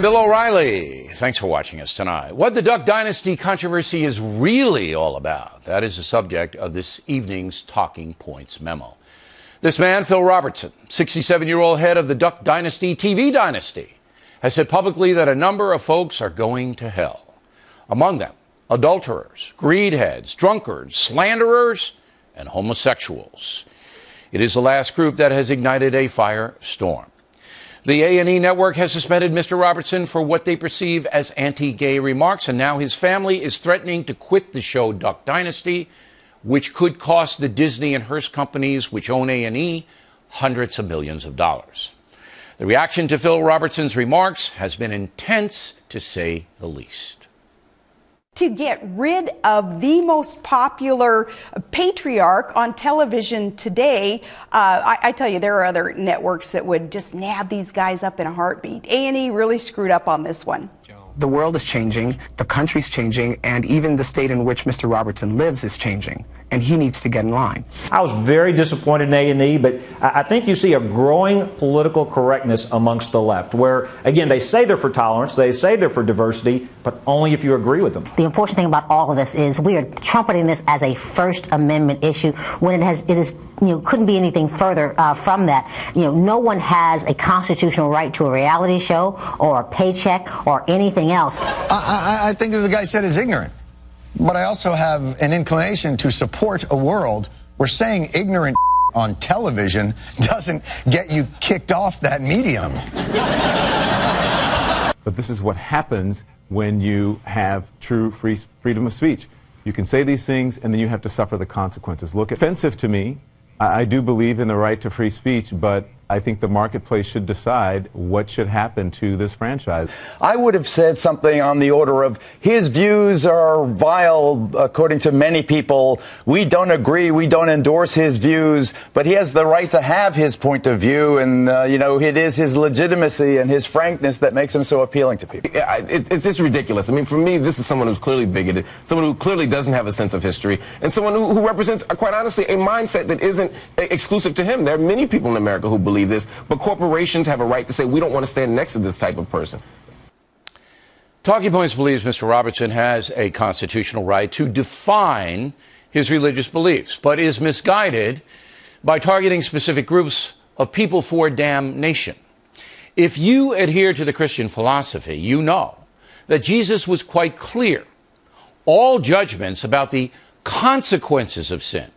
Bill O'Reilly. Thanks for watching us tonight. What the Duck Dynasty controversy is really all about, that is the subject of this evening's Talking Points memo. This man, Phil Robertson, 67-year-old head of the Duck Dynasty TV dynasty, has said publicly that a number of folks are going to hell. Among them, adulterers, greedheads, drunkards, slanderers, and homosexuals. It is the last group that has ignited a firestorm. The A&E network has suspended Mr. Robertson for what they perceive as anti-gay remarks, and now his family is threatening to quit the show Duck Dynasty, which could cost the Disney and Hearst companies, which own A&E, hundreds of millions of dollars. The reaction to Phil Robertson's remarks has been intense, to say the least. To get rid of the most popular patriarch on television today, I tell you, there are other networks that would just nab these guys up in a heartbeat. A&E really screwed up on this one. The world is changing, the country's changing, and even the state in which Mr. Robertson lives is changing, and he needs to get in line. I was very disappointed in A&E, but I think you see a growing political correctness amongst the left, where, again, they say they're for tolerance, they say they're for diversity, but only if you agree with them. The unfortunate thing about all of this is we are trumpeting this as a First Amendment issue when it is couldn't be anything further from that. No one has a constitutional right to a reality show or a paycheck or anything else. I think that the guy said is ignorant, but I also have an inclination to support a world where saying ignorant on television doesn't get you kicked off that medium. But this is what happens when you have true freedom of speech. You can say these things and then you have to suffer the consequences. Look, offensive to me. I do believe in the right to free speech, but I think the marketplace should decide what should happen to this franchise. I would have said something on the order of, his views are vile, according to many people. We don't agree. We don't endorse his views, but he has the right to have his point of view. And, it is his legitimacy and his frankness that makes him so appealing to people. It's just ridiculous. I mean, for me, this is someone who's clearly bigoted, someone who clearly doesn't have a sense of history, and someone who represents, quite honestly, a mindset that isn't exclusive to him. There are many people in America who believe this, but corporations have a right to say, we don't want to stand next to this type of person. Talking Points believes Mr. Robertson has a constitutional right to define his religious beliefs, but is misguided by targeting specific groups of people for damnation. If you adhere to the Christian philosophy, you know that Jesus was quite clear. All judgments about the consequences of sin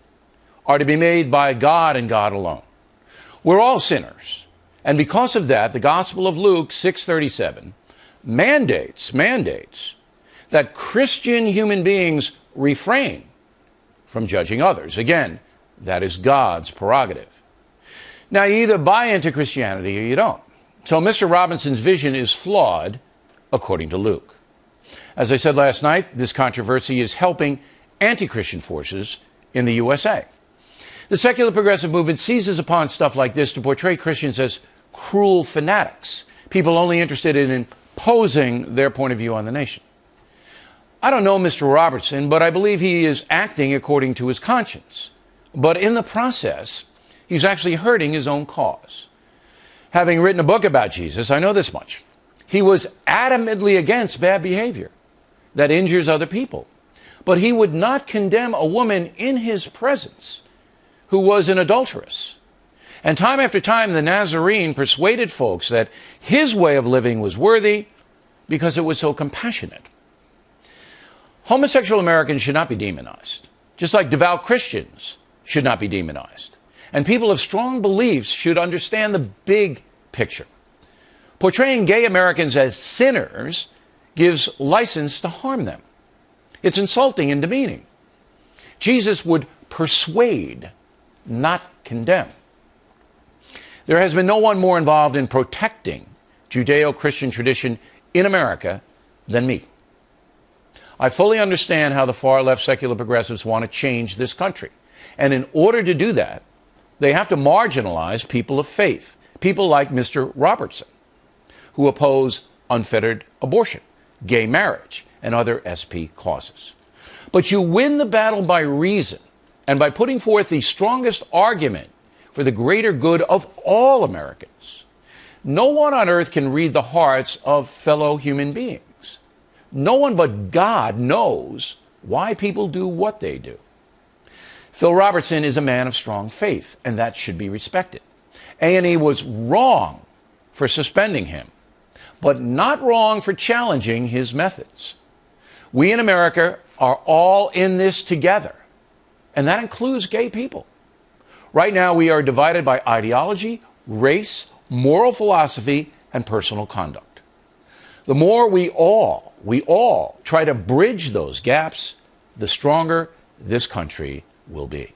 are to be made by God and God alone. We're all sinners, and because of that, the Gospel of Luke 6:37 mandates that Christian human beings refrain from judging others. Again, that is God's prerogative. Now, you either buy into Christianity or you don't. So Mr. Robertson's vision is flawed, according to Luke. As I said last night, this controversy is helping anti-Christian forces in the USA. The secular progressive movement seizes upon stuff like this to portray Christians as cruel fanatics, people only interested in imposing their point of view on the nation. I don't know Mr. Robertson, but I believe he is acting according to his conscience. But in the process, he's actually hurting his own cause. Having written a book about Jesus, I know this much. He was adamantly against bad behavior that injures other people. But he would not condemn a woman in his presence who was an adulteress. And time after time, the Nazarene persuaded folks that his way of living was worthy because it was so compassionate. Homosexual Americans should not be demonized, just like devout Christians should not be demonized. And people of strong beliefs should understand the big picture. Portraying gay Americans as sinners gives license to harm them. It's insulting and demeaning. Jesus would persuade, not condemn. There has been no one more involved in protecting Judeo-Christian tradition in America than me. I fully understand how the far-left secular progressives want to change this country. And in order to do that, they have to marginalize people of faith, people like Mr. Robertson, who oppose unfettered abortion, gay marriage, and other SP causes. But you win the battle by reason and by putting forth the strongest argument for the greater good of all Americans. No one on earth can read the hearts of fellow human beings. No one but God knows why people do what they do. Phil Robertson is a man of strong faith, and that should be respected. A&E was wrong for suspending him, but not wrong for challenging his methods. We in America are all in this together, and that includes gay people. Right now, we are divided by ideology, race, moral philosophy, and personal conduct. The more we all try to bridge those gaps, the stronger this country will be.